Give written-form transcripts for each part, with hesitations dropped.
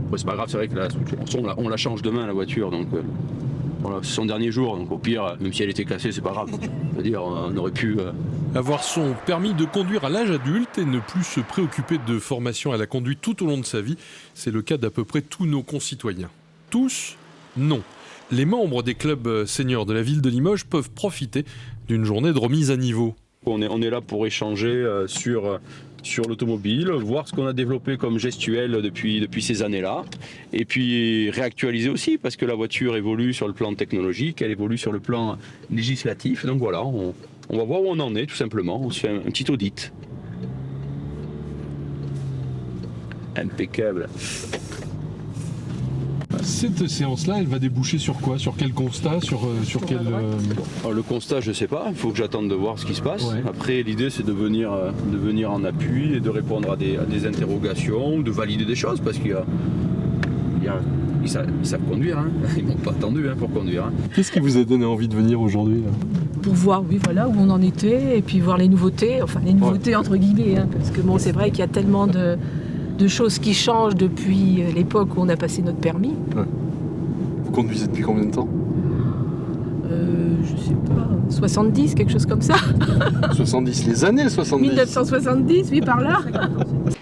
Après, c'est pas grave, c'est vrai que la structure, on la change demain, la voiture, donc voilà, c'est son dernier jour, donc au pire, même si elle était cassée, c'est pas grave. C'est-à-dire, on aurait pu... Avoir son permis de conduire à l'âge adulte et ne plus se préoccuper de formation à la conduite tout au long de sa vie, c'est le cas d'à peu près tous nos concitoyens. Tous, non. Les membres des clubs seniors de la ville de Limoges peuvent profiter d'une journée de remise à niveau. On est là pour échanger sur l'automobile, voir ce qu'on a développé comme gestuel depuis ces années-là, et puis réactualiser aussi, parce que la voiture évolue sur le plan technologique, elle évolue sur le plan législatif, donc voilà, on va voir où on en est tout simplement, on se fait un petit audit. Impeccable. Cette séance-là, elle va déboucher sur quoi? Sur quel constat? Sur quel... Alors, le constat, je ne sais pas, il faut que j'attende de voir ce qui se passe. Ouais. Après, l'idée, c'est de venir en appui et de répondre à des interrogations, de valider des choses, parce qu'ils savent conduire, hein. Ils m'ont pas attendu pour conduire. Hein. Qu'est-ce qui vous a donné envie de venir aujourd'hui là? Pour voir où on en était, et puis voir les nouveautés, entre guillemets, hein, parce que bon, c'est vrai qu'il y a tellement de choses qui changent depuis l'époque où on a passé notre permis. Ouais. Vous conduisez depuis combien de temps? Je sais pas, 70, quelque chose comme ça. 70, les années 70. 1970, oui, par là.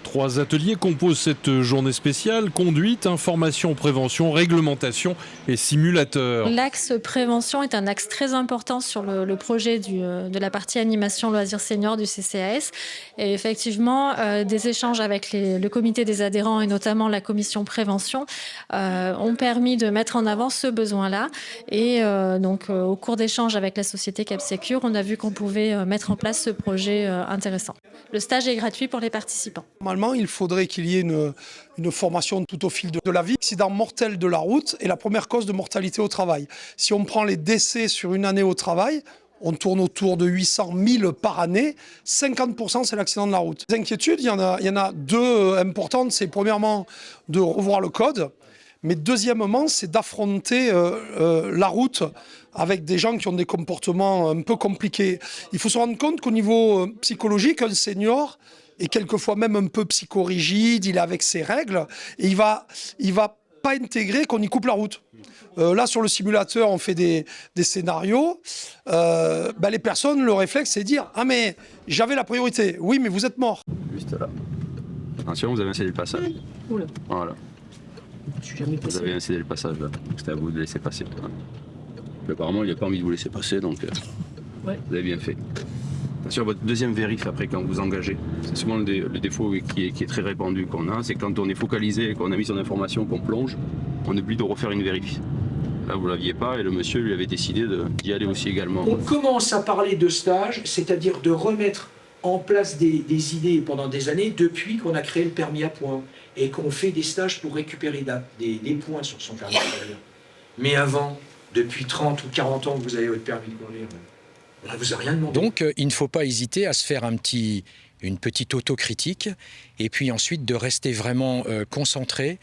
3 ateliers composent cette journée spéciale: conduite, information, prévention, réglementation et simulateur. L'axe prévention est un axe très important sur le projet de la partie animation loisirs seniors du CCAS. Et effectivement, des échanges avec le comité des adhérents et notamment la commission prévention ont permis de mettre en avant ce besoin-là. Et donc, au cours d'échanges avec la société CapSecure, on a vu qu'on pouvait mettre en place ce projet intéressant. Le stage est gratuit pour les participants. Normalement, il faudrait qu'il y ait une formation tout au fil de la vie. L'accident mortel de la route est la première cause de mortalité au travail. Si on prend les décès sur une année au travail, on tourne autour de 800 000 par année. 50%, c'est l'accident de la route. Les inquiétudes, il y en a 2 importantes. C'est premièrement de revoir le code. Mais deuxièmement, c'est d'affronter la route avec des gens qui ont des comportements un peu compliqués. Il faut se rendre compte qu'au niveau psychologique, un senior est quelquefois même un peu psychorigide, il est avec ses règles, et il va pas intégrer qu'on y coupe la route. Là, sur le simulateur, on fait des scénarios. Les personnes, le réflexe, c'est de dire « Ah mais j'avais la priorité. Oui, mais vous êtes mort. » Juste là. Attention, vous avez incédé le passage. Oula. Voilà. Je suis jamais Vous passé. avez incédé le passage là. C'était à vous de laisser passer. Mais apparemment, il n'a pas envie de vous laisser passer, donc Ouais. vous avez bien fait. Sur votre deuxième vérif après quand vous engagez, c'est souvent le défaut qui est très répandu qu'on a, c'est quand on est focalisé et qu'on a mis son information, qu'on plonge, on oublie de refaire une vérif. Là vous l'aviez pas et le monsieur lui avait décidé d'y aller aussi également. On commence à parler de stage, c'est-à-dire de remettre en place des idées pendant des années depuis qu'on a créé le permis à points et qu'on fait des stages pour récupérer des points sur son permis de conduire. Mais avant, depuis 30 ou 40 ans que vous avez votre permis de conduire, on ne vous a rien demandé. Donc, il ne faut pas hésiter à se faire une petite autocritique et puis ensuite de rester vraiment concentré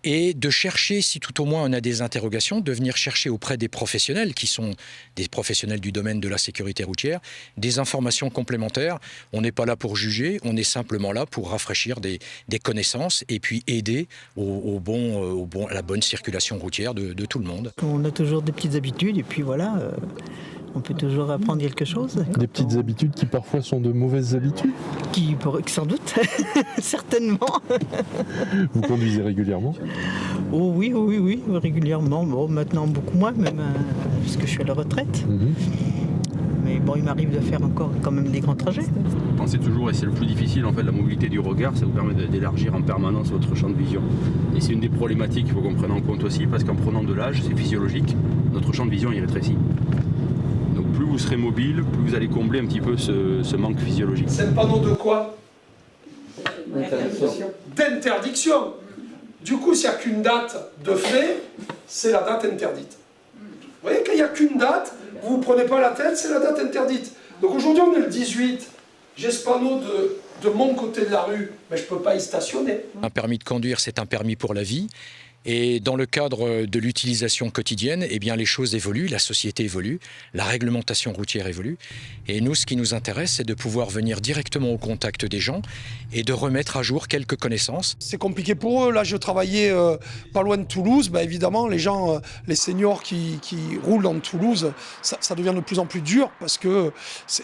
et de chercher, si tout au moins on a des interrogations, de venir chercher auprès des professionnels qui sont des professionnels du domaine de la sécurité routière, des informations complémentaires. On n'est pas là pour juger, on est simplement là pour rafraîchir des connaissances et puis aider à la bonne circulation routière de tout le monde. On a toujours des petites habitudes et puis voilà, on peut toujours apprendre quelque chose. Des petites habitudes qui parfois sont de mauvaises habitudes. Sans doute, certainement. Vous conduisez régulièrement? Oh oui, régulièrement. Bon, maintenant beaucoup moins, même parce que je suis à la retraite. Mais bon, il m'arrive de faire encore quand même des grands trajets. Pensez toujours, et c'est le plus difficile en fait, la mobilité du regard, ça vous permet d'élargir en permanence votre champ de vision. Et c'est une des problématiques qu'il faut qu'on prenne en compte aussi, parce qu'en prenant de l'âge, c'est physiologique, notre champ de vision il rétrécit. Donc plus vous serez mobile, plus vous allez combler un petit peu ce manque physiologique. C'est un panneau de quoi? D'interdiction. Du coup, s'il n'y a qu'une date de fait, c'est la date interdite. Vous voyez, quand il n'y a qu'une date, vous ne prenez pas la tête, c'est la date interdite. Donc aujourd'hui, on est le 18. J'ai ce panneau de mon côté de la rue, mais je ne peux pas y stationner. Un permis de conduire, c'est un permis pour la vie. Et dans le cadre de l'utilisation quotidienne, eh bien, les choses évoluent, la société évolue, la réglementation routière évolue. Et nous, ce qui nous intéresse, c'est de pouvoir venir directement au contact des gens et de remettre à jour quelques connaissances. C'est compliqué pour eux. Là, je travaillais pas loin de Toulouse. Ben, évidemment, les gens, les seniors qui roulent dans Toulouse, ça devient de plus en plus dur parce qu'il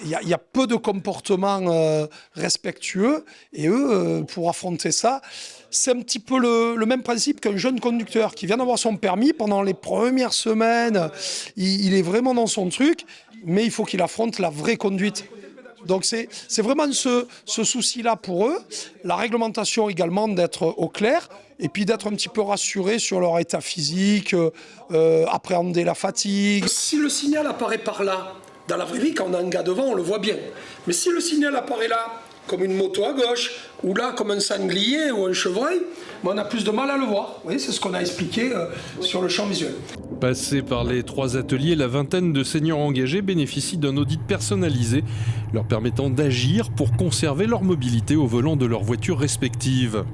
y a peu de comportements respectueux. Et eux, pour affronter ça, c'est un petit peu le même principe qu'un jeune conducteur qui vient d'avoir son permis. Pendant les premières semaines, il est vraiment dans son truc, mais il faut qu'il affronte la vraie conduite. Donc c'est vraiment ce souci-là pour eux. La réglementation également d'être au clair et puis d'être un petit peu rassuré sur leur état physique, appréhender la fatigue. Si le signal apparaît par là, dans la vraie vie, quand on a un gars devant, on le voit bien. Mais si le signal apparaît là, comme une moto à gauche, ou là comme un sanglier ou un chevreuil, on a plus de mal à le voir. Vous voyez, c'est ce qu'on a expliqué sur le champ visuel. Passés par les 3 ateliers, la vingtaine de seniors engagés bénéficient d'un audit personnalisé, leur permettant d'agir pour conserver leur mobilité au volant de leurs voitures respectives.